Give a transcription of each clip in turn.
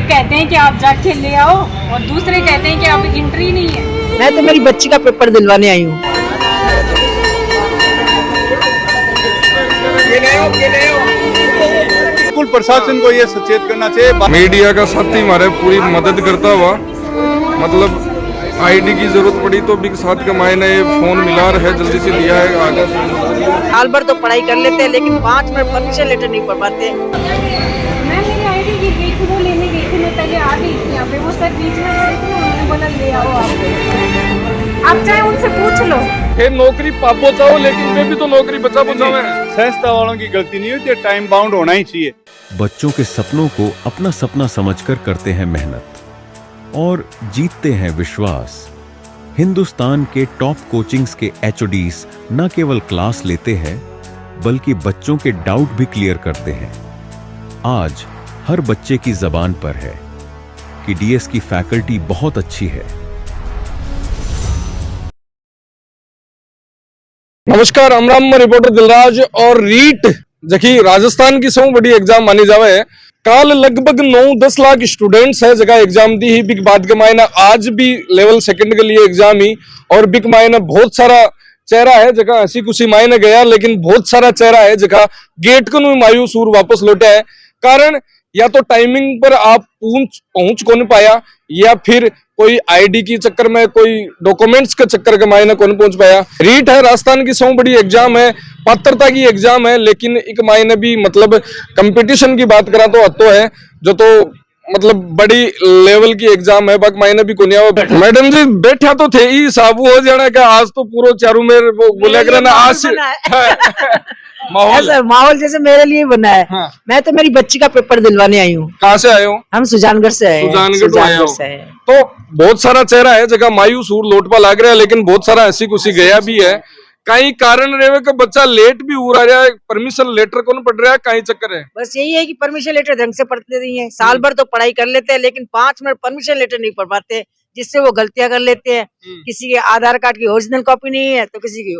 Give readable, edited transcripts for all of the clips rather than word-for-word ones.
एक कहते हैं कि आप जाके ले आओ और दूसरे कहते हैं कि आप एंट्री नहीं है। मैं तो मेरी बच्ची का पेपर दिलवाने आई हूँ। स्कूल प्रशासन को ये सचेत करना चाहिए। मीडिया का साथी हमारे पूरी मदद करता हुआ, मतलब आईडी की जरूरत पड़ी तो भी साथ के मायने फोन मिला रहे, जल्दी से लिया है आगे। साल भर तो पढ़ाई कर लेते हैं लेकिन 5 मिनट परमिशन लेटर नहीं पढ़ पाते। मैं मेरी आईडी गिर गई थी, वो लेने गई थी, मैं पहले आ गई थी यहाँ पे, वो सर बीच में खड़े थे, उन्होंने बोला ले आओ आप चाहे उनसे पूछ लो। फिर नौकरी पापो चाहो, लेकिन वे भी तो नौकरी बचा बचावे। संस्था वालों की गलती नहीं होती, टाइम बाउंड होना ही चाहिए। बच्चों के सपनों को अपना सपना समझकर करते हैं मेहनत और जीतते हैं विश्वास। हिंदुस्तान के टॉप कोचिंग्स के एचओडीज न केवल क्लास लेते हैं बल्कि बच्चों के डाउट भी क्लियर करते हैं। आज हर बच्चे की जबान पर है कि डीएस की फैकल्टी बहुत अच्छी है। नमस्कार, मैं रिपोर्टर दिलराज और रीट जखी राजस्थान की सौ बड़ी एग्जाम मानी जावे है। काल लगभग 9-10 लाख स्टूडेंट्स है जगह एग्जाम दी ही बिग बात के मायने आज भी लेवल सेकंड के लिए एग्जाम ही और बिग मायने बहुत सारा चेहरा है जगह हंसी खुशी मायने गया, लेकिन बहुत सारा चेहरा है जगह गेट को मायूस और वापस लौटे है। कारण या तो टाइमिंग पर आप पहुंच कौन पाया या फिर कोई आईडी की चक्कर में, कोई डॉक्यूमेंट्स के चक्कर के मायने कौन पहुंच पाया। रीट है राजस्थान की सौ बड़ी एग्जाम है, पात्रता की एग्जाम है, लेकिन एक मायने भी मतलब कंपटीशन की बात करा तो हत्तो है जो तो मतलब बड़ी लेवल की एग्जाम है। बाकी मायने भी कोनिया मैडम जी बैठा तो थे ही साबू हो जाना का आज तो पूरा चारू में वो बोला करना आज माहौल जैसे मेरे लिए बना है। हाँ। मैं तो मेरी बच्ची का पेपर दिलवाने आई हूँ। कहाँ से आए हो? हम सुजानगढ़ से आए। सुजानगढ़ से आए। तो बहुत सारा चेहरा है जगह मायूस और लोटपा लग रहा है, लेकिन बहुत सारा हंसी खुशी गया भी है। कई कारण रहे का बच्चा लेट भी हो रहा है, परमिशन लेटर कौन पढ़ रहा है, कहीं चक्कर है। बस यही है कि परमिशन लेटर ढंग से पढ़ते नहीं है। साल भर तो पढ़ाई कर लेते हैं लेकिन 5 मिनट परमिशन लेटर नहीं पढ़ पाते, जिससे वो गलतियां कर लेते हैं। किसी के आधार कार्ड की ओरिजिनल कॉपी नहीं है तो किसी की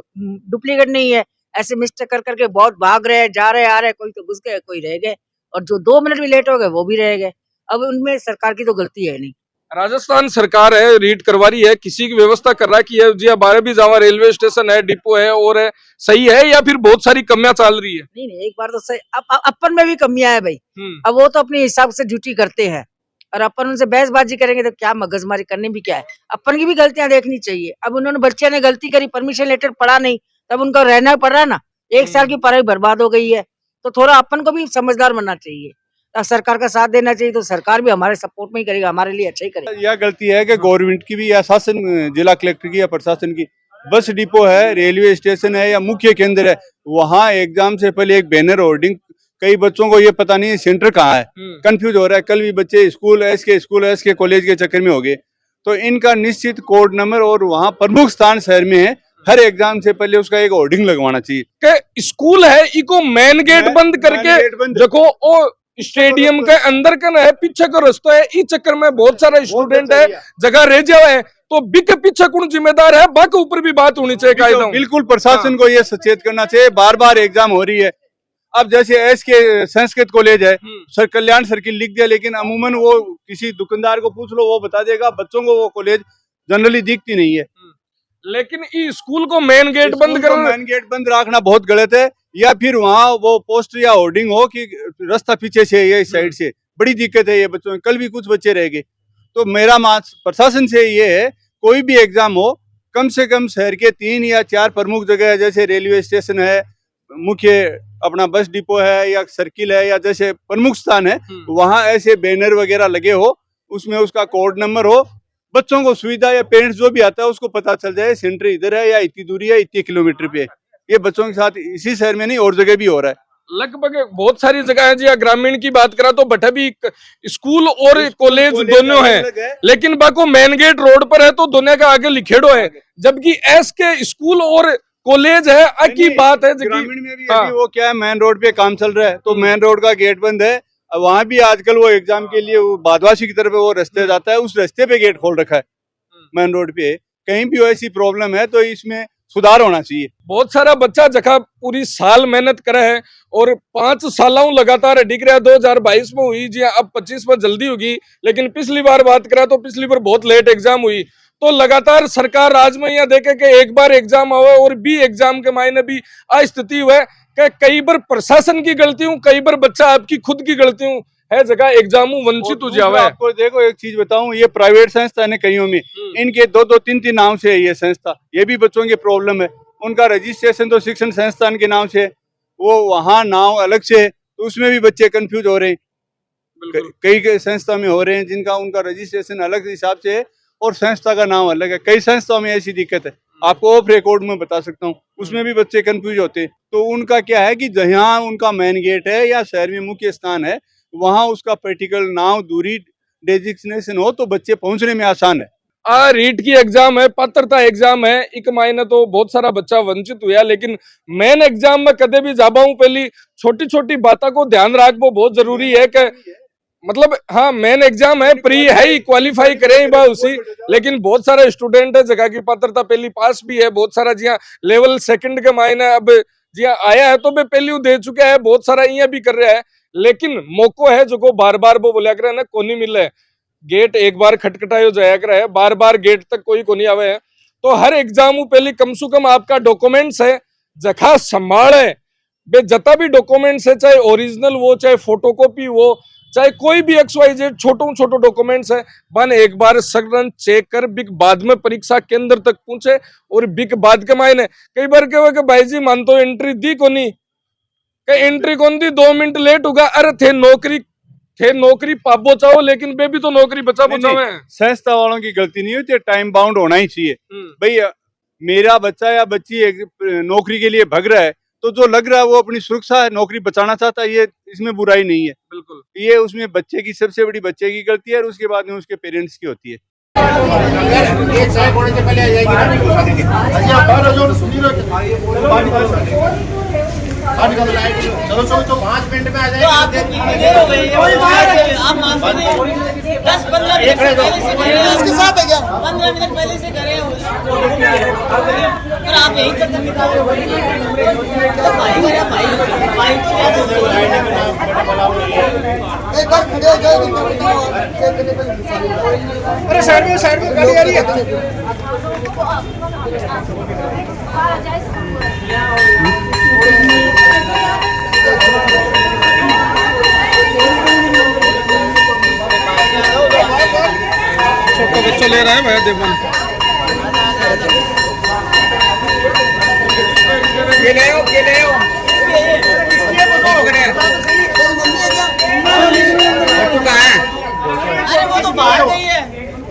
डुप्लीकेट नहीं है, ऐसे मिस्टेक कर करके बहुत भाग रहे, जा रहे आ रहे, कोई तो घुस गए, कोई रह गए, और जो 2 मिनट भी लेट हो गए वो भी रह गए। अब उनमें सरकार की तो गलती है नहीं। राजस्थान सरकार है रीट करवा रही है, किसी की व्यवस्था कर रहा है कि जी बारह भी जावा रेलवे स्टेशन है, डिपो है और है, सही है या फिर बहुत सारी कमियां चल रही है? नहीं, एक बार तो सही। अपन में भी कमियां है भाई। अब वो तो अपने हिसाब से ड्यूटी करते हैं और अपन उनसे बहसबाजी करेंगे तो क्या मगजमारी करने भी क्या है। अपन की भी गलतियां देखनी चाहिए। अब उन्होंने बच्चे ने गलती करी, परमिशन लेटर पढ़ा नहीं, तब उनको रहना पड़ रहा ना। 1 साल की पढ़ाई बर्बाद हो गई है, तो थोड़ा अपन को भी समझदार बनना चाहिए, सरकार का साथ देना चाहिए। तो सरकार भी हमारे सपोर्ट में ही करेगा, हमारे लिए अच्छा ही करेगा। यह गलती है कि गवर्नमेंट की भी या शासन, जिला कलेक्टर की या प्रशासन की, बस डिपो है, रेलवे स्टेशन है या मुख्य केंद्र है, वहाँ एग्जाम से पहले एक बैनर होर्डिंग, कई बच्चों को ये पता नहीं सेंटर कहाँ है, कंफ्यूज हो रहा है। कल भी बच्चे स्कूल एस के कॉलेज के चक्कर में हो गए। तो इनका निश्चित कोड नंबर और वहाँ प्रमुख स्थान शहर में है, हर एग्जाम से पहले उसका एक होर्डिंग लगवाना चाहिए कि स्कूल है इको मेन गेट बंद करके देखो, ओ स्टेडियम के अंदर का है, पीछे का रास्ता है, इस चक्कर में बहुत सारा स्टूडेंट है जगह रह जाए है। तो बिक पीछे कौन जिम्मेदार है, बाकी ऊपर भी बात होनी चाहिए कायदा। बिल्कुल प्रशासन को ये सचेत करना चाहिए। बार बार एग्जाम हो रही है। अब जैसे एस के संस्कृत कॉलेज है, सर कल्याण सर्किल लिख दिया, लेकिन अमूमन वो किसी दुकानदार को पूछ लो, वो बता देगा बच्चों को वो कॉलेज जनरली दिखती नहीं है। लेकिन इस स्कूल को मेन गेट बंद रखना बहुत गलत है। या फिर वहाँ वो पोस्टर या होर्डिंग हो कि रास्ता पीछे से या इस साइड से, बड़ी दिक्कत है ये बच्चों में। कल भी कुछ बच्चे रह गए। तो मेरा प्रशासन से ये है, कोई भी एग्जाम हो, कम से कम शहर के 3 या 4 प्रमुख जगह है, जैसे रेलवे स्टेशन है, मुख्य अपना बस डिपो है या सर्किल है, या जैसे प्रमुख स्थान है, वहाँ ऐसे बैनर वगैरह लगे हो, उसमें उसका कोड नंबर हो, बच्चों को सुविधा या पेरेंट्स जो भी आता है उसको पता चल जाए सेंटर इधर है या इतनी दूरी है, इतने किलोमीटर पे। ये बच्चों के साथ इसी शहर में नहीं और जगह भी हो रहा है। लगभग बहुत सारी जगह है जी। ग्रामीण की बात करा तो भट्टा भी स्कूल और कॉलेज दोनों है, लेकिन बाको मेन गेट रोड पर है तो दोनों का आगे लिखेड़ो है, जबकि एस के स्कूल और कॉलेज है की बात है। ग्रामीण में भी वो क्या है, मेन रोड पे काम चल रहा है तो मेन रोड का गेट बंद है। वहाँ भी आजकल वो एग्जाम के लिए बादवासी की तरफ वो रास्ते जाता है, उस रास्ते पे गेट खोल रखा है मेन रोड पे। कहीं भी ऐसी प्रॉब्लम है तो इसमें सुधार होना चाहिए। बहुत सारा बच्चा जखा पूरी साल मेहनत करे है और 5 सालों लगातार डिग्रिया 2022 में हुई जी, अब 25 में जल्दी होगी, लेकिन पिछली बार बात करा तो पिछली बार बहुत लेट एग्जाम हुई। तो लगातार सरकार राज में यह देखे कि एक बार एग्जाम आवे और भी एग्जाम के मायने भी स्थिति हुए कि कई बार प्रशासन की गलती हूँ, कई बार बच्चा आपकी खुद की गलती हूँ है जगह एग्जाम वंचित हो जावे। आपको देखो एक चीज बताऊं, ये प्राइवेट संस्था है कईयों में, इनके 2-2, 3-3 नाम से है ये संस्था, ये भी बच्चों की प्रॉब्लम है। उनका रजिस्ट्रेशन तो शिक्षण संस्थान के नाम से है, वो वहाँ नाम अलग से है, तो उसमें भी बच्चे कंफ्यूज हो रहे हैं। कई संस्था में हो रहे हैं जिनका उनका रजिस्ट्रेशन अलग हिसाब से है और संस्था का नाम अलग है। कई संस्थाओं में ऐसी दिक्कत है, आपको ऑफ रिकॉर्ड में बता सकता हूँ, उसमें भी बच्चे कंफ्यूज होते हैं। तो उनका क्या है कि जहाँ उनका मेन गेट है या शहर में मुख्य स्थान है, वहाँ उसका प्रैक्टिकल नाम, दूरी, डेजिग्नेशन हो तो बच्चे पहुंचने में आसान है। रीट की एग्जाम है, पात्रता एग्जाम है, एक महीने तो बहुत सारा बच्चा वंचित हुआ, लेकिन मेन एग्जाम में कदे भी जाबा हूं पहली छोटी छोटी बातों को ध्यान रखना बहुत जरूरी है कि मतलब हाँ मेन एग्जाम है, प्री है ही, क्वालिफाई करें बा उसी, लेकिन बहुत सारे स्टूडेंट है जगह की पात्रता पहली पास भी है, बहुत सारा जिया लेवल 2 के मायने अब जिया आया है तो वे पहली दे चुका है, बहुत सारा ये भी कर रहा है, लेकिन मौको है जो को बार बार वो बोलिया करे ना को नहीं मिल रहा है। गेट एक बार खटखटायो जाया करे है, बार बार गेट तक कोई को नहीं आवे है। तो हर एग्जाम पहले कम से कम आपका डॉक्यूमेंट्स है जखा संभाले, बे जता भी डॉक्यूमेंट्स है, चाहे ओरिजिनल वो, चाहे फोटोकॉपी वो, चाहे कोई भी XYZ छोटो डॉक्यूमेंट्स है, बन एक बार सगन चेक कर बिक बाद में परीक्षा केंद्र तक पहुंचे। और बिक बाद के मायने कई बार क्या हुआ कि भाई जी मान तो एंट्री दी को नहीं, एंट्री कौन दी, 2 मिनट लेट होगा, अरे थे नौकरी पाबो चाहो, लेकिन बे भी तो नौकरी बचा बचावे। संस्था वालों की गलती नहीं होती, टाइम बाउंड होना ही चाहिए। भाई मेरा बच्चा या बच्ची एक नौकरी के लिए भग रहा है, तो जो लग रहा है वो अपनी सुरक्षा नौकरी बचाना चाहता है, ये इसमें बुराई नहीं है। बिल्कुल, ये उसमें बच्चे की सबसे बड़ी बच्चे की गलती है और उसके बाद में उसके पेरेंट्स की होती है। चलो 5 मिनट में आ जाएगा। तो आपको कितनी देर हो गई है? आप मानते नहीं, 10-15 मिनट इसके साथ है क्या? 15 मिनट पहले से करे और आप यही चक्कर निकाल रहे हो। भाई तो एक बार खड़े हो जाओ। अरे साइड में गाड़ी आ रही है। छोटा बच्चा ले रहा है भाई, देखो अरे वो तो बाहर गई है।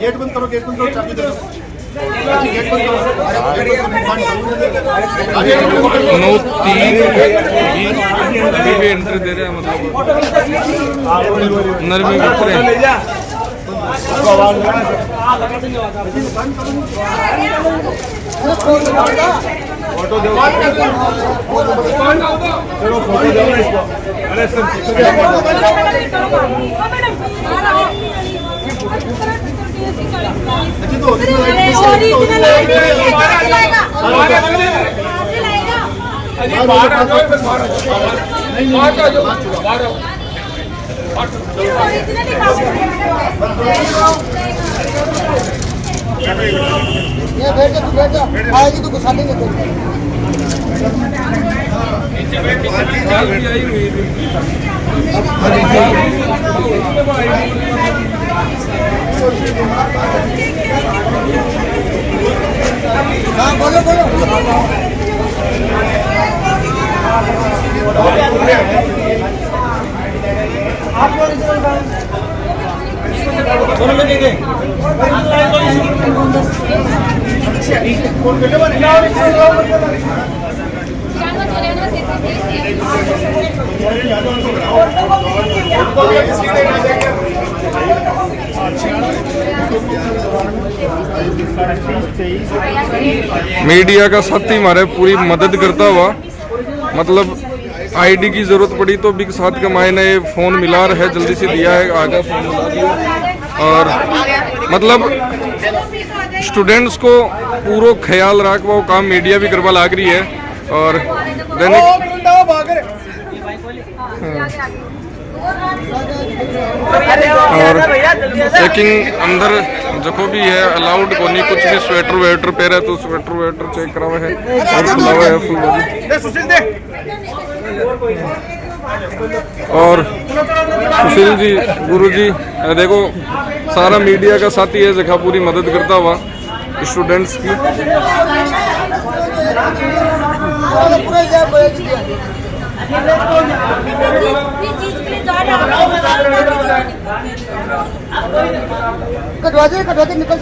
गेट बंद करो, चाबी दे दो। गेट बंद करो। 9:03 भी एंट्री दे रहे हैं, मतलब नरमी में ये बैठ जा, आएगी तो घुसा देंगे। हाँ बोलो मीडिया का साथी हमारे पूरी मदद करता हुआ, मतलब आईडी की जरूरत पड़ी तो भी साथ के मायने फोन मिला रहा है, जल्दी से दिया है, आगे फोन मिला दिया। और मतलब स्टूडेंट्स को पूरा ख्याल रख वो काम मीडिया भी करवा लाग रही है और दैनिक और चेकिंग अंदर जो भी है अलाउड को नहीं, कुछ भी स्वेटर वेटर पे रहे तो स्वेटर वेटर चेक करावा है और खुलावा है फुल और सुशील जी गुरु जी देखो सारा मीडिया का साथी है जगह पूरी मदद करता हुआ स्टूडेंट्स की। कटवाते निकल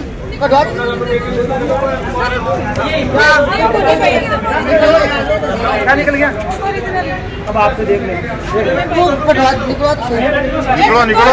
निकल गया। अब आपसे देख लें निकलो निकलो।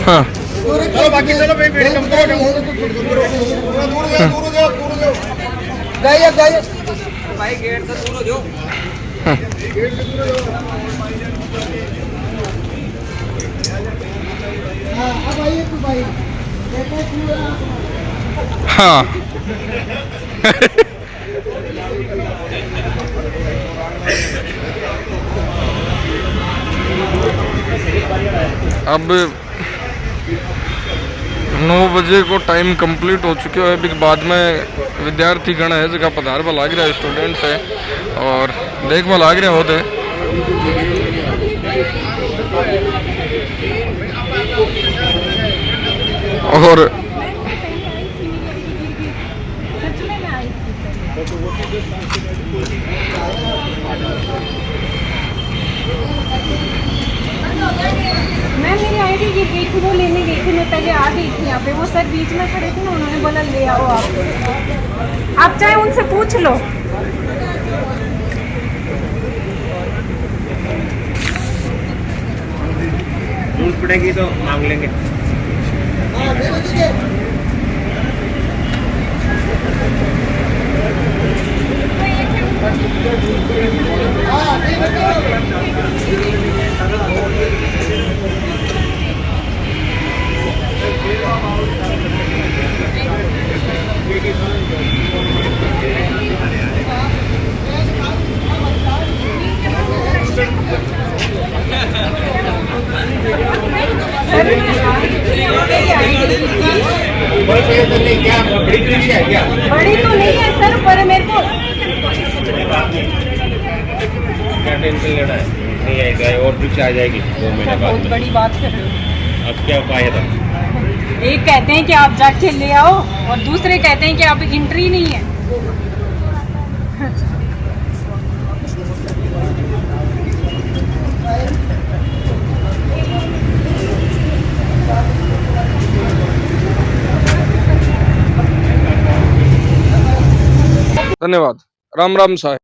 हाँ चलो बाकी चलो भाई कम करो। भाई गेट से दूर हो जाओ। हाँ अब 9 बजे को टाइम कंप्लीट हो चुके हो अभी बाद में विद्यार्थी गण है जगह पधारवा लाग रहा है स्टूडेंट्स है और देखवा लाग रहे होते और मैं मेरी आईडी गिर गई थी, वो लेने गई थी, मैं पहले आ गई थी यहाँ पे, वो सर बीच में खड़े थे ना, उन्होंने बोला ले आओ आप चाहे उनसे पूछ लो। जरूरत पड़ेगी तो मांग लेंगे। बड़ी तो नहीं है सर, पर मेरे को क्या टेंशन लेना है, नहीं आएगा और पीछे आ जाएगी 2 महीने बाद। बहुत बड़ी बात कर रहे हो। अब क्या उपाय था? एक कहते हैं कि आप जाके ले आओ और दूसरे कहते हैं कि आप एंट्री नहीं है। धन्यवाद। राम राम साहेब।